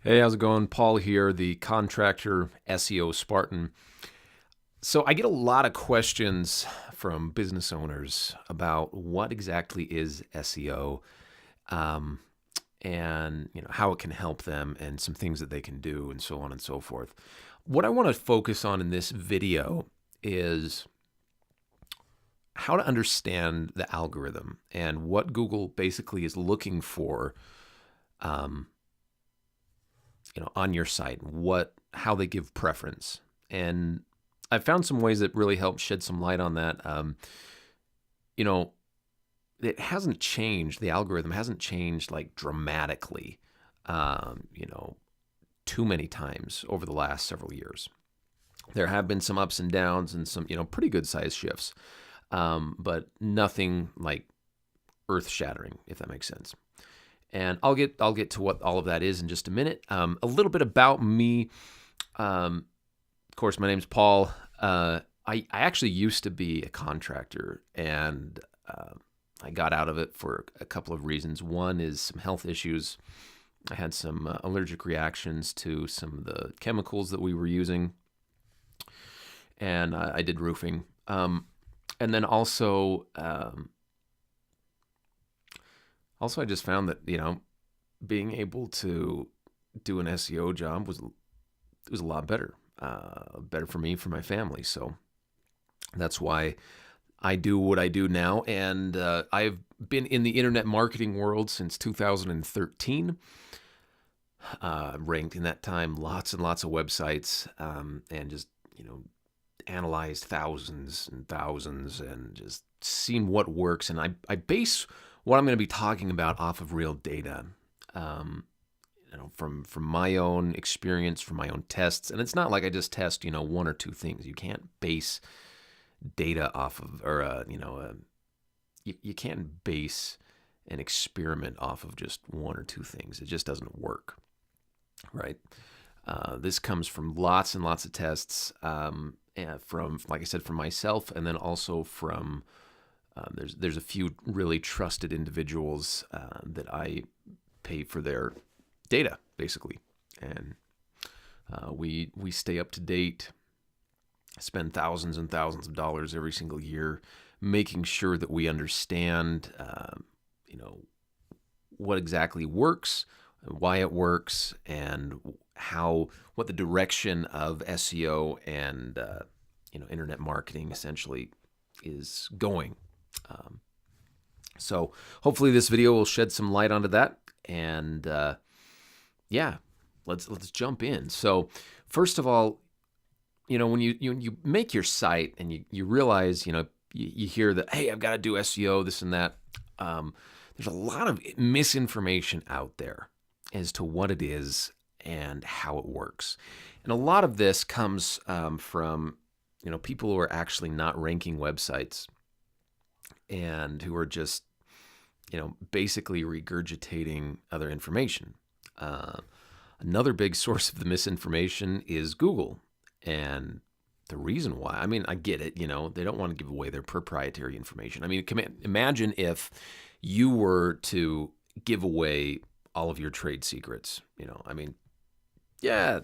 Hey, how's it going? Paul here, the contractor SEO Spartan. So I get a lot of questions from business owners about what exactly is SEO, um, and how it can help them, and some things that they can do, and so on and so forth. What I want to focus on in this video is how to understand the algorithm and what Google basically is looking for. Um, on your site, how they give preference. And I've found some ways that really help shed some light on that. You know, it hasn't changed. The algorithm hasn't changed like dramatically, too many times over the last several years. There have been some ups and downs and some, pretty good size shifts, but nothing like earth shattering, if that makes sense. And I'll get to what all of that is in just a minute. A little bit about me. Of course, my name's Paul. I actually used to be a contractor, and I got out of it for a couple of reasons. One is some health issues. I had some allergic reactions to some of the chemicals that we were using, and I did roofing. And then also, I just found that being able to do an SEO job was a lot better, better for me, for my family. So that's why I do what I do now, and I've been in the internet marketing world since 2013. Ranked in that time lots and lots of websites, and just analyzed thousands and thousands, and just seen what works. And I base what I'm going to be talking about off of real data, from my own experience, from my own tests. And it's not like I just test one or two things. You can't base data off of, or you can't base an experiment off of just one or two things. It just doesn't work, right? This comes from lots and lots of tests, from, like I said, from myself, and then also from there's a few really trusted individuals that I pay for their data, basically, and we stay up to date, spend thousands and thousands of dollars every single year, making sure that we understand, what exactly works, why it works, and what the direction of SEO and internet marketing essentially is going. So hopefully this video will shed some light onto that, and let's jump in. So first of all, when you make your site and you realize, you hear that, hey, I've got to do SEO, this and that. There's a lot of misinformation out there as to what it is and how it works. And a lot of this comes from people who are actually not ranking websites, and who are just basically regurgitating other information. Another big source of the misinformation is Google. And the reason why, I get it, they don't want to give away their proprietary information. Imagine if you were to give away all of your trade secrets. Yeah,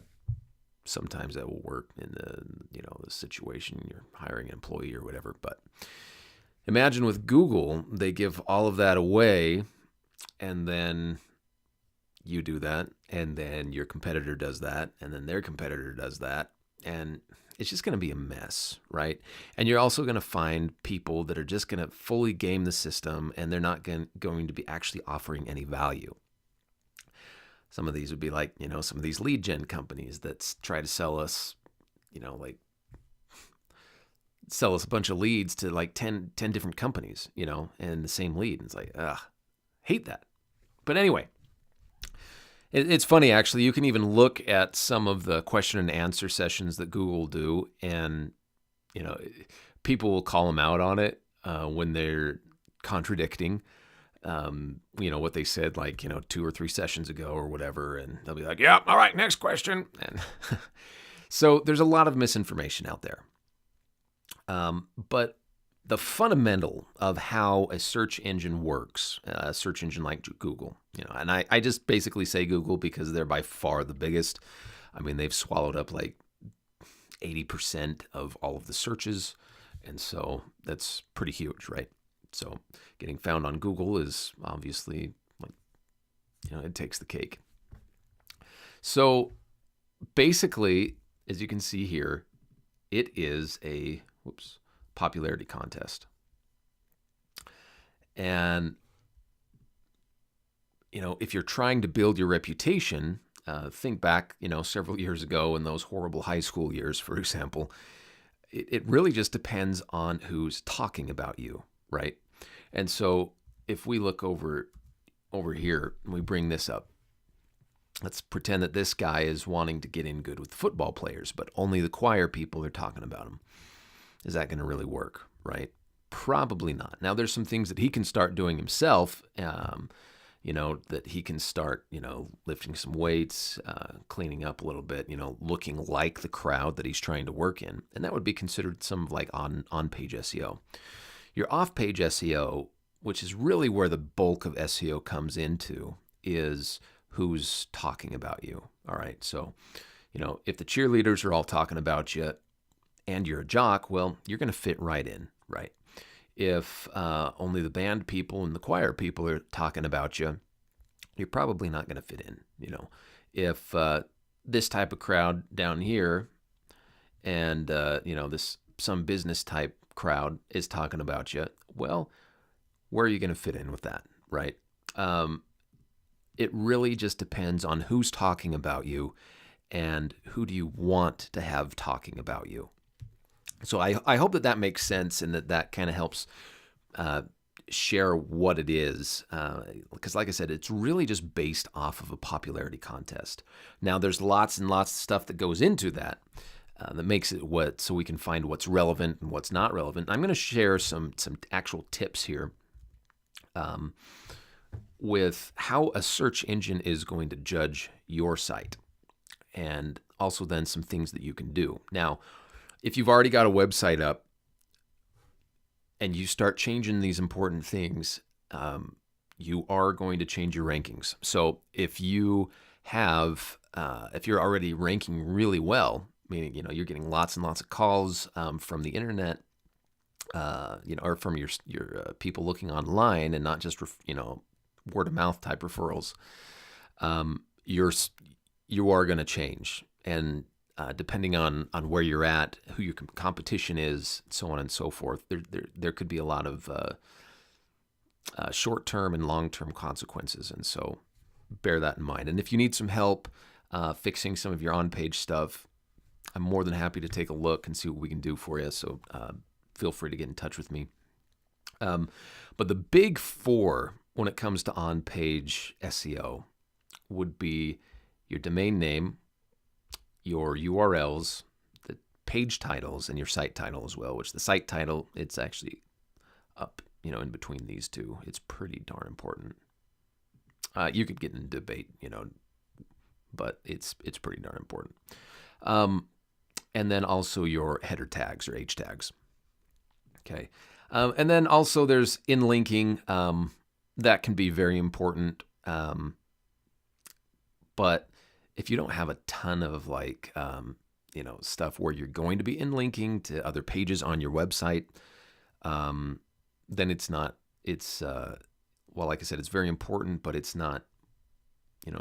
sometimes that will work in the situation you're hiring an employee or whatever. But imagine with Google, they give all of that away, and then you do that, and then your competitor does that, and then their competitor does that, and it's just going to be a mess, right? And you're also going to find people that are just going to fully game the system, and they're not going to be actually offering any value. Some of these would be like, some of these lead gen companies that try to sell us, sell us a bunch of leads to like 10 different companies, and the same lead. And it's like, hate that. But anyway, it's funny, actually. You can even look at some of the question and answer sessions that Google do, and, people will call them out on it when they're contradicting, what they said, like, 2 or 3 sessions ago or whatever. And they'll be like, yeah, all right, next question. And so there's a lot of misinformation out there. But the fundamental of how a search engine works, a search engine like Google, and I just basically say Google because they're by far the biggest. I mean, they've swallowed up like 80% of all of the searches, and so that's pretty huge, right? So getting found on Google is obviously like, it takes the cake. So basically, as you can see here, it is a popularity contest. And, if you're trying to build your reputation, think back, several years ago in those horrible high school years, for example, it really just depends on who's talking about you, right? And so if we look over here and we bring this up, let's pretend that this guy is wanting to get in good with football players, but only the choir people are talking about him. Is that going to really work, right? Probably not. Now, there's some things that he can start doing himself, that he can start, lifting some weights, cleaning up a little bit, looking like the crowd that he's trying to work in. And that would be considered some like on-page SEO. Your off-page SEO, which is really where the bulk of SEO comes into, is who's talking about you. All right. So, if the cheerleaders are all talking about you and you're a jock, well, you're going to fit right in, right? If only the band people and the choir people are talking about you, you're probably not going to fit in. If this type of crowd down here and, this some business type crowd is talking about you, well, where are you going to fit in with that, right? It really just depends on who's talking about you and who do you want to have talking about you. So I hope that makes sense and that kind of helps share what it is. Because like I said, it's really just based off of a popularity contest. Now, there's lots and lots of stuff that goes into that that makes it so we can find what's relevant and what's not relevant. I'm going to share some actual tips here with how a search engine is going to judge your site, and also then some things that you can do. Now, if you've already got a website up and you start changing these important things, you are going to change your rankings. So if you have, if you're already ranking really well, meaning you're getting lots and lots of calls from the internet, or from your people looking online, and not just word of mouth type referrals, you are going to change. And depending on where you're at, who your competition is, so on and so forth, there could be a lot of short-term and long-term consequences. And so bear that in mind. And if you need some help fixing some of your on-page stuff, I'm more than happy to take a look and see what we can do for you. So feel free to get in touch with me. But the big four when it comes to on-page SEO would be your domain name, your URLs, the page titles, and your site title as well, which the site title, it's actually up, in between these two. It's pretty darn important. You could get in a debate, but it's pretty darn important. And then also your header tags or H tags. Okay. And then also there's in-linking. That can be very important. But if you don't have a ton of stuff where you're going to be in-linking to other pages on your website, then it's not, well, like I said, it's very important, but it's not,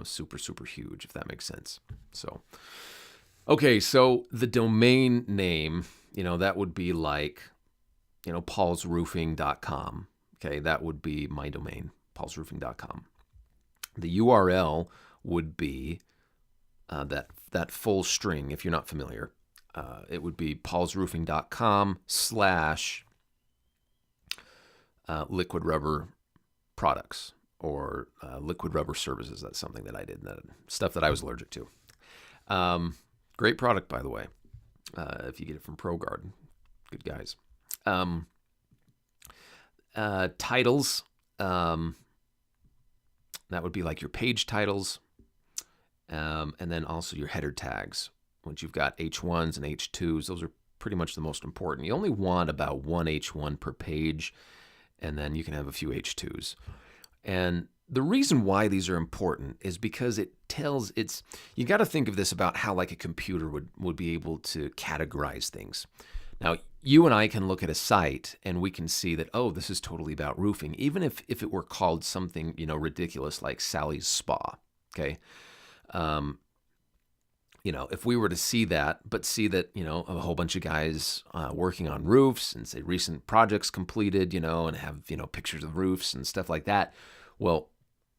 super, super huge, if that makes sense. So, okay, so the domain name, that would be like, paulsroofing.com. Okay, that would be my domain, paulsroofing.com. The URL would be that full string, if you're not familiar. It would be paulsroofing.com/liquid rubber products or liquid rubber services. That's something that I did, stuff that I was allergic to. Great product, by the way, if you get it from ProGuard. Good guys. Titles, that would be like your page titles, and then also your header tags. Once you've got H1s and H2s, those are pretty much the most important. You only want about one H1 per page, and then you can have a few H2s. And the reason why these are important is because you got to think of this about how like a computer would be able to categorize things. Now, you and I can look at a site and we can see that, oh, this is totally about roofing, even if it were called something, ridiculous like Sally's Spa, okay? If we were to see that, but see that, a whole bunch of guys working on roofs and say recent projects completed, and have, pictures of roofs and stuff like that, well,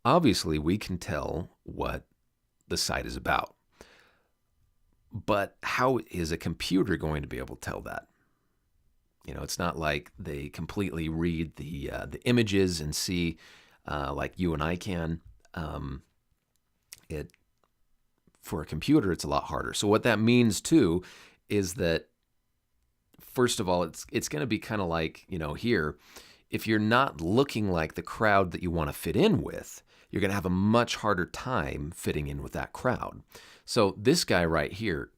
obviously we can tell what the site is about. But how is a computer going to be able to tell that? It's not like they completely read the images and see like you and I can. For a computer, it's a lot harder. So what that means too is that, first of all, it's going to be kind of like, here, if you're not looking like the crowd that you want to fit in with, you're going to have a much harder time fitting in with that crowd. So this guy right here,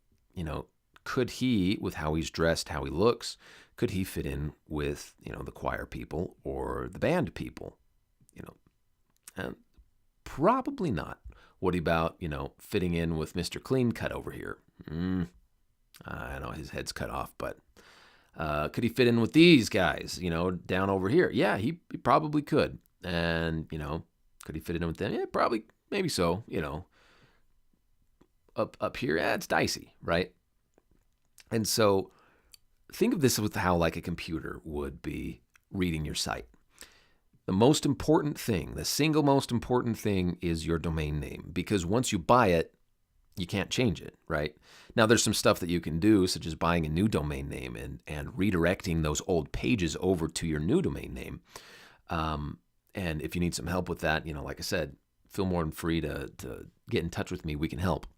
could he, with how he's dressed, how he looks, could he fit in with, the choir people or the band people? And probably not. What about, fitting in with Mr. Clean Cut over here? I know his head's cut off, but could he fit in with these guys, down over here? Yeah, he probably could. And, could he fit in with them? Yeah, probably, maybe so, Up here, it's dicey, right? And so think of this with how like a computer would be reading your site. The most important thing, the single most important thing is your domain name, because once you buy it, you can't change it, right? Now, there's some stuff that you can do, such as buying a new domain name and redirecting those old pages over to your new domain name. And if you need some help with that, like I said, feel more than free to get in touch with me. We can help.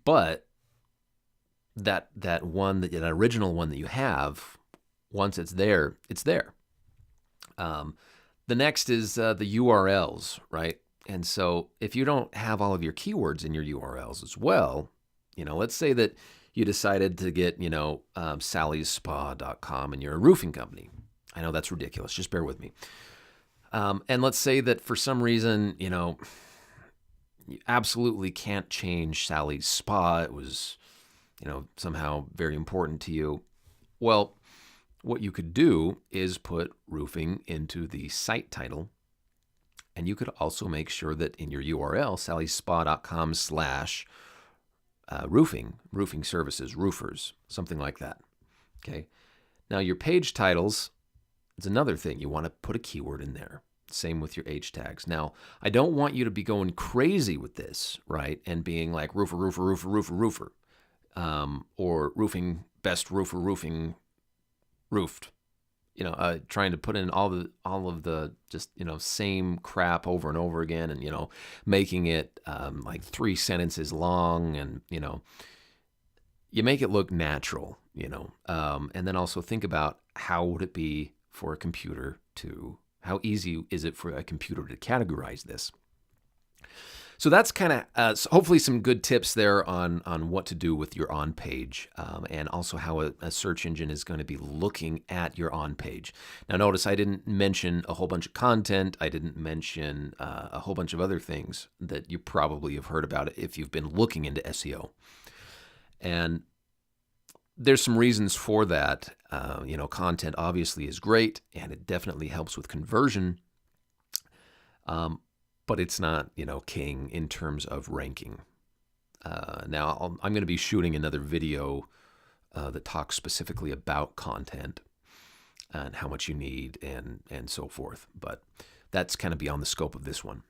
But that original one that you have, once it's there, it's there. The next is the URLs, right? And so if you don't have all of your keywords in your URLs as well, let's say that you decided to get, sallyspa.com and you're a roofing company. I know that's ridiculous. Just bear with me. And let's say that for some reason, you absolutely can't change Sally's Spa. It was, somehow very important to you. Well, what you could do is put roofing into the site title, and you could also make sure that in your URL, sallyspa.com/roofing services, roofers, something like that. Okay. Now your page titles is another thing. You want to put a keyword in there. Same with your H tags. Now, I don't want you to be going crazy with this, right? And being like roofer, or roofing, best roofer, roofing, roofed, trying to put in all of the just, same crap over and over again, and, making it like 3 sentences long, and, you make it look natural, and then also think about how would it be for a computer how easy is it for a computer to categorize this? So that's kind of hopefully some good tips there on what to do with your on page, and also how a search engine is going to be looking at your on page. Now notice I didn't mention a whole bunch of content. I didn't mention a whole bunch of other things that you probably have heard about if you've been looking into SEO. And there's some reasons for that. Content obviously is great, and it definitely helps with conversion. But it's not, king in terms of ranking. Now, I'm going to be shooting another video that talks specifically about content and how much you need and so forth. But that's kind of beyond the scope of this one.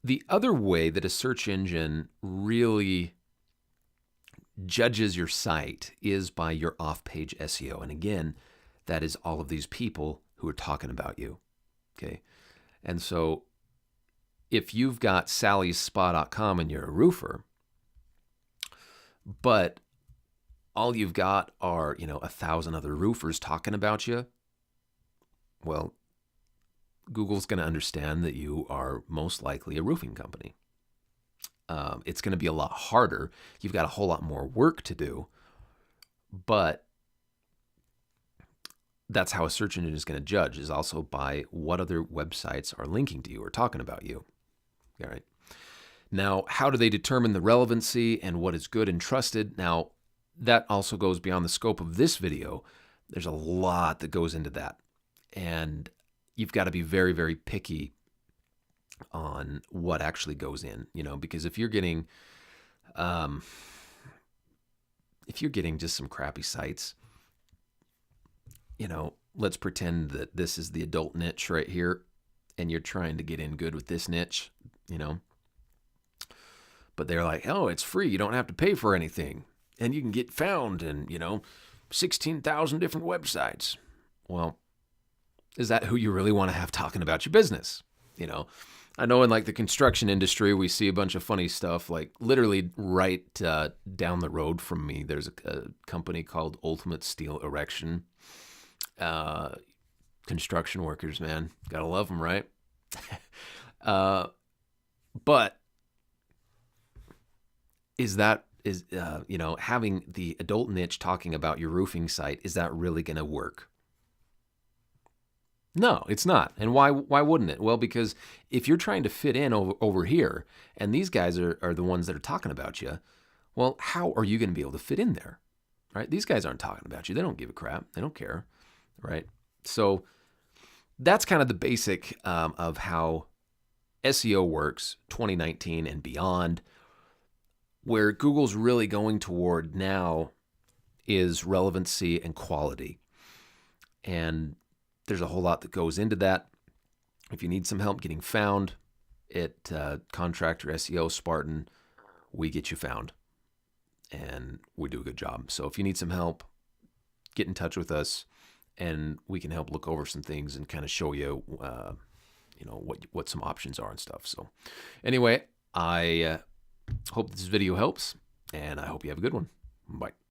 The other way that a search engine really judges your site is by your off-page SEO. And again, that is all of these people who are talking about you. Okay. And so if you've got sallyspa.com and you're a roofer, but all you've got are, 1,000 other roofers talking about you, well, Google's going to understand that you are most likely a roofing company. It's going to be a lot harder. You've got a whole lot more work to do, but that's how a search engine is going to judge, is also by what other websites are linking to you or talking about you. All right. Now, how do they determine the relevancy and what is good and trusted? Now, that also goes beyond the scope of this video. There's a lot that goes into that. And you've got to be very, very picky on what actually goes in, because if you're getting just some crappy sites, let's pretend that this is the adult niche right here, and you're trying to get in good with this niche, but they're like, oh, it's free. You don't have to pay for anything. And you can get found in, 16,000 different websites. Well, is that who you really want to have talking about your business? I know in like the construction industry, we see a bunch of funny stuff, like literally right down the road from me, there's a company called Ultimate Steel Erection. Construction workers, man, gotta love them, right? But is having the adult niche talking about your roofing site, is that really going to work? No, it's not. And why wouldn't it? Well, because if you're trying to fit in over here, and these guys are the ones that are talking about you, well, how are you going to be able to fit in there? Right? These guys aren't talking about you. They don't give a crap. They don't care. Right? So that's kind of the basic of how SEO works 2019 and beyond. Where Google's really going toward now is relevancy and quality. And there's a whole lot that goes into that. If you need some help getting found at Contractor SEO Spartan, we get you found. And we do a good job. So if you need some help, get in touch with us, and we can help look over some things and kind of show you, what some options are and stuff. So anyway, I hope this video helps, and I hope you have a good one. Bye.